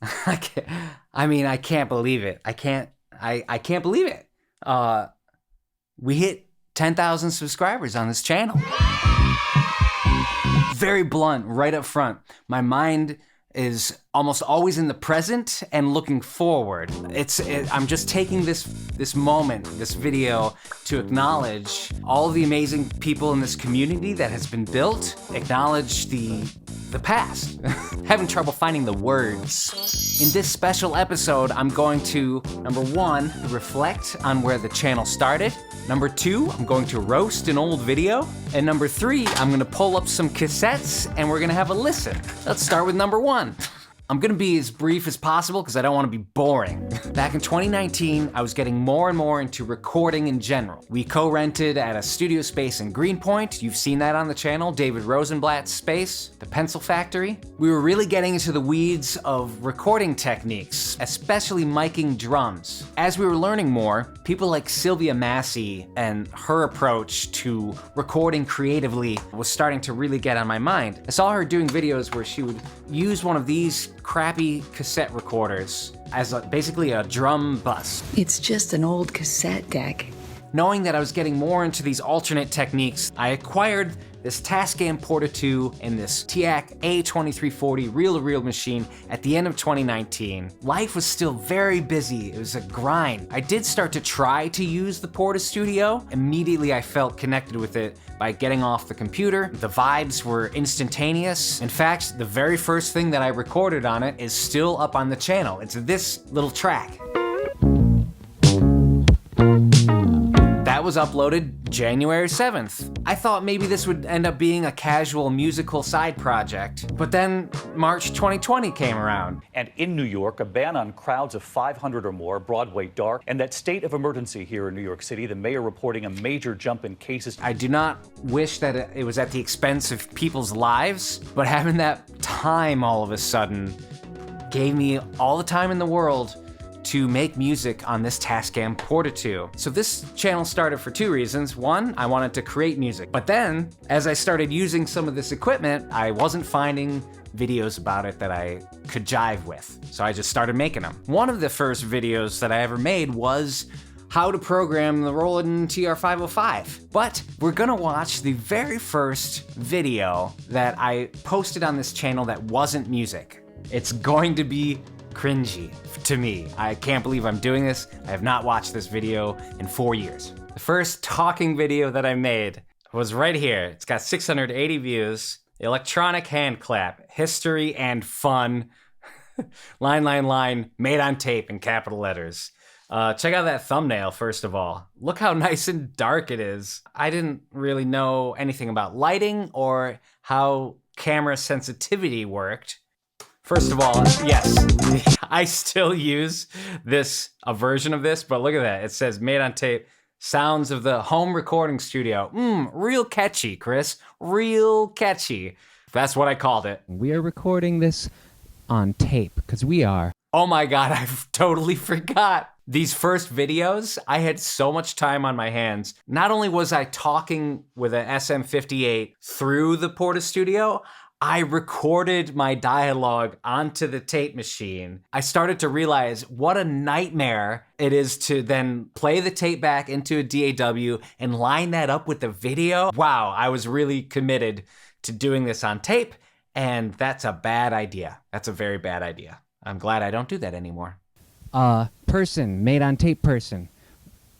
I can't believe it. I can't believe it. We hit 10,000 subscribers on this channel. Very blunt, right up front. My mind is almost always in the present and looking forward. I'm just taking this moment, this video, to acknowledge all the amazing people in this community that has been built, acknowledge the past. Having trouble finding the words. In this special episode, I'm going to, number one, reflect on where the channel started. Number two, I'm going to roast an old video. And number three, I'm gonna pull up some cassettes and we're gonna have a listen. Let's start with number one. I'm gonna be as brief as possible because I don't wanna be boring. Back in 2019, I was getting more and more into recording in general. We co-rented at a studio space in Greenpoint. You've seen that on the channel, David Rosenblatt's space, the Pencil Factory. We were really getting into the weeds of recording techniques, especially miking drums. As we were learning more, people like Sylvia Massey and her approach to recording creatively was starting to really get on my mind. I saw her doing videos where she would use one of these crappy cassette recorders as basically a drum bus. It's just an old cassette deck. Knowing that I was getting more into these alternate techniques, I acquired this Tascam Porta 2 and this TIAC A2340 reel-to-reel machine at the end of 2019. Life was still very busy. It was a grind. I did start to try to use the Porta Studio. Immediately I felt connected with it by getting off the computer. The vibes were instantaneous. In fact, the very first thing that I recorded on it is still up on the channel. It's this little track. That was uploaded January 7th. I thought maybe this would end up being a casual musical side project, but then March 2020 came around. And in New York, a ban on crowds of 500 or more, Broadway dark, and that state of emergency here in New York City, the mayor reporting a major jump in cases. I do not wish that it was at the expense of people's lives, but having that time all of a sudden gave me all the time in the world to make music on this Tascam Porta 2. So this channel started for two reasons. One, I wanted to create music. But then, as I started using some of this equipment, I wasn't finding videos about it that I could jive with. So I just started making them. One of the first videos that I ever made was how to program the Roland TR-505. But we're gonna watch the very first video that I posted on this channel that wasn't music. It's going to be cringy to me. I can't believe I'm doing this. I have not watched this video in 4 years. The first talking video that I made was right here. It's got 680 views. Electronic hand clap, history and fun. line, made on tape in capital letters. Check out that thumbnail, first of all. Look how nice and dark it is. I didn't really know anything about lighting or how camera sensitivity worked. First of all, yes, I still use a version of this, but look at that. It says made on tape, sounds of the home recording studio. Real catchy, Chris, real catchy. That's what I called it. We are recording this on tape, because we are. Oh my God, I totally forgot. These first videos, I had so much time on my hands. Not only was I talking with an SM58 through the Porta Studio, I recorded my dialogue onto the tape machine. I started to realize what a nightmare it is to then play the tape back into a DAW and line that up with the video. Wow, I was really committed to doing this on tape, and that's a bad idea. That's a very bad idea. I'm glad I don't do that anymore. Person, made on tape person.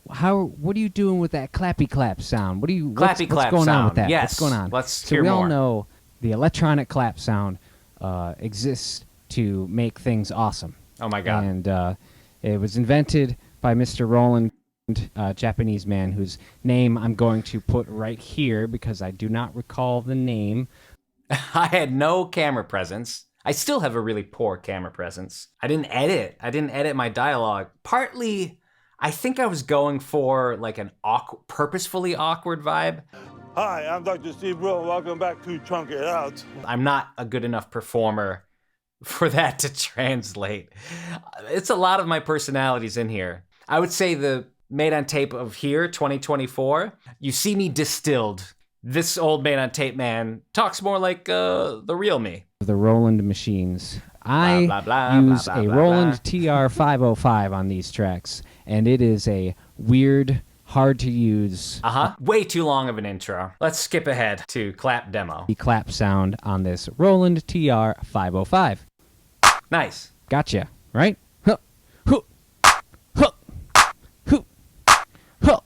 What are you doing with that clappy clap sound? What's going on with that? Yes. What's going on? Let's hear we more. all know the electronic clap sound exists to make things awesome. Oh my God. And it was invented by Mr. Roland, a Japanese man whose name I'm going to put right here because I do not recall the name. I had no camera presence. I still have a really poor camera presence. I didn't edit my dialogue. Partly, I think I was going for like an purposefully awkward vibe. Hi, I'm Dr. Steve Brill. Welcome back to Chunk It Out. I'm not a good enough performer for that to translate. It's a lot of my personalities in here. I would say the made on tape of here, 2024, you see me distilled. This old made on tape man talks more like the real me. The Roland machines. I blah, blah, use blah, blah, a blah, Roland TR-505 on these tracks, and it is a weird, hard to use Way too long of an intro. Let's skip ahead to clap demo. clap sound on this Roland TR-505. Nice. Gotcha, right? Huh, huh, huh, huh, huh.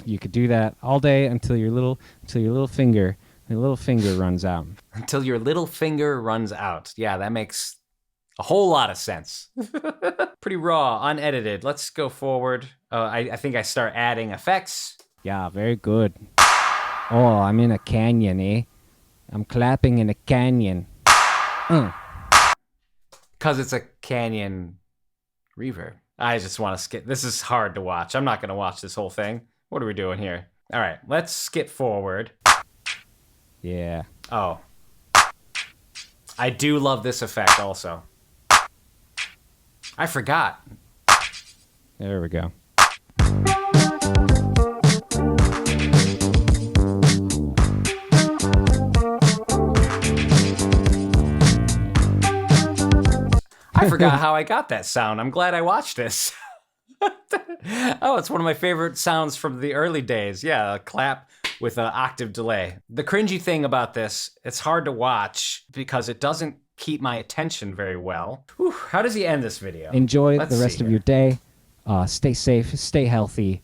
You could do that all day until your little finger runs out. Until your little finger runs out. Yeah, that makes a whole lot of sense. Pretty raw, unedited. Let's go forward. I think I start adding effects. Yeah, very good. Oh, I'm in a canyon, eh? I'm clapping in a canyon. Because it's a canyon reverb. I just want to skip. This is hard to watch. I'm not going to watch this whole thing. What are we doing here? All right, let's skip forward. Yeah. Oh. I do love this effect also. I forgot. There we go. I forgot how I got that sound. I'm glad I watched this. Oh, it's one of my favorite sounds from the early days. Yeah, a clap with an octave delay. The cringy thing about this, it's hard to watch because it doesn't keep my attention very well. Whew, how does he end this video? Enjoy Let's the rest see of here. your day. Stay safe, stay healthy,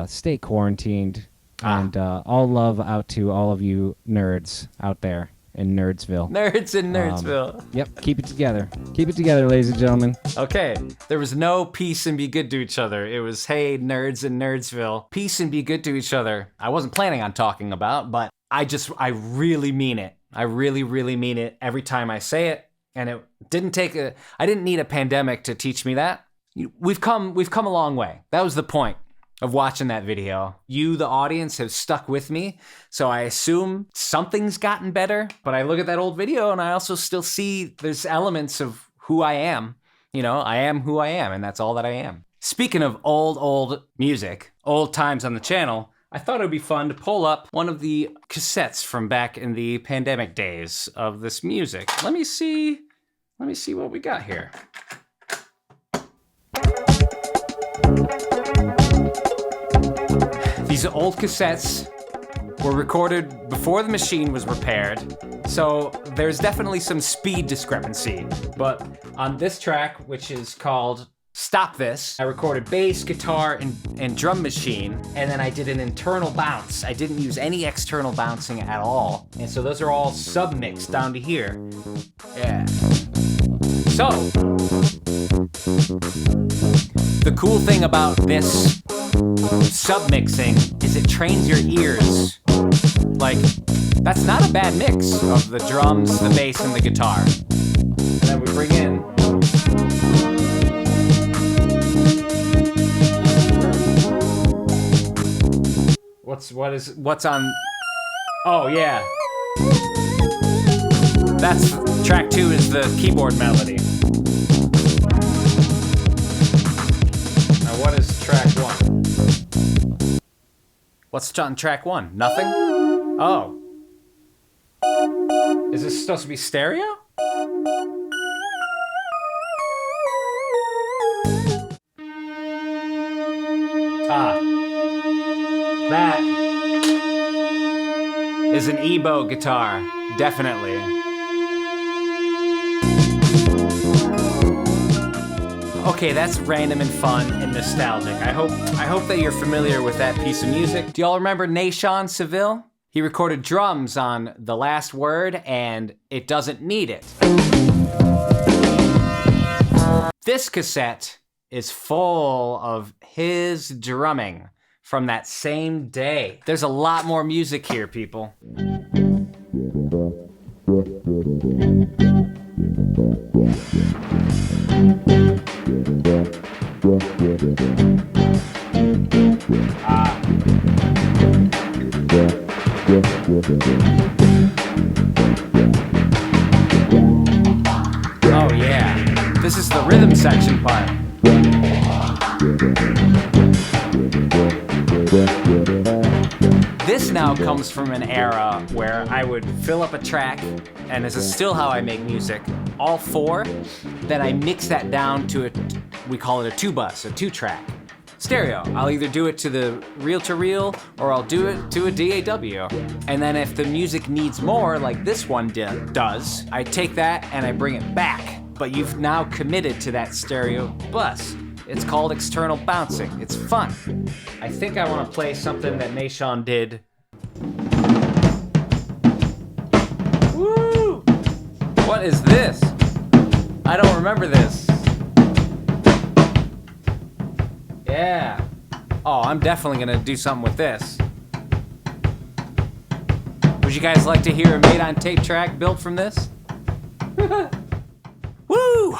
stay quarantined, and all love out to all of you nerds out there in Nerdsville. Nerds in Nerdsville. Yep, keep it together. Keep it together, ladies and gentlemen. Okay, there was no peace and be good to each other. It was, hey, nerds in Nerdsville, peace and be good to each other. I wasn't planning on talking about, but I really mean it. I really, really mean it every time I say it. And it I didn't need a pandemic to teach me that. We've come a long way. That was the point of watching that video. You, the audience, have stuck with me, so I assume something's gotten better. But I look at that old video and I also still see there's elements of who I am. You know, I am who I am, and that's all that I am. Speaking of old music, old times on the channel, I thought it would be fun to pull up one of the cassettes from back in the pandemic days of this music. Let me see what we got here. These old cassettes were recorded before the machine was repaired, so there's definitely some speed discrepancy. But on this track, which is called Stop This, I recorded bass, guitar, and drum machine, and then I did an internal bounce. I didn't use any external bouncing at all. And so those are all sub-mixed down to here. Yeah. So, the cool thing about this sub-mixing is it trains your ears. Like, that's not a bad mix of the drums, the bass, and the guitar. And then we bring in what's on. Oh yeah, that's track 2 is the keyboard melody. Now what is track 1? What's on track 1? Nothing? Oh. Is this supposed to be stereo? Ah. That is an Ebo guitar, definitely. Okay, that's random and fun and nostalgic. I hope that you're familiar with that piece of music. Do y'all remember Nashon Seville? He recorded drums on The Last Word, and It Doesn't Need It. This cassette is full of his drumming from that same day. There's a lot more music here, people. Oh yeah, this is the rhythm section part. This now comes from an era where I would fill up a track, and this is still how I make music. all 4, then I mix that down to we call it a 2-bus, a 2-track stereo. I'll either do it to the reel-to-reel or I'll do it to a DAW. And then if the music needs more, like this one does, I take that and I bring it back. But you've now committed to that stereo bus. It's called external bouncing. It's fun. I think I want to play something that Nashon did. Woo! What is this? I don't remember this. Yeah. Oh, I'm definitely gonna do something with this. Would you guys like to hear a made on tape track built from this? Woo!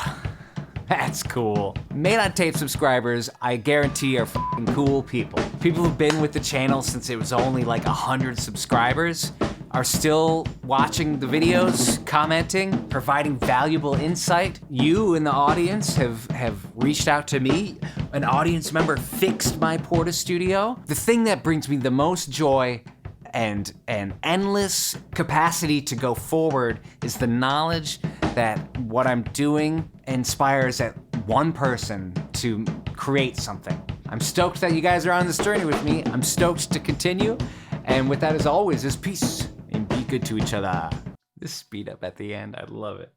That's cool. Made on tape subscribers, I guarantee, are f***ing cool people. People who've been with the channel since it was only like 100 subscribers are still watching the videos, commenting, providing valuable insight. You in the audience have reached out to me. An audience member fixed my Porta Studio. The thing that brings me the most joy and endless capacity to go forward is the knowledge that what I'm doing inspires that one person to create something. I'm stoked that you guys are on this journey with me. I'm stoked to continue. And with that, as always, is peace and be good to each other. This speed up at the end, I love it.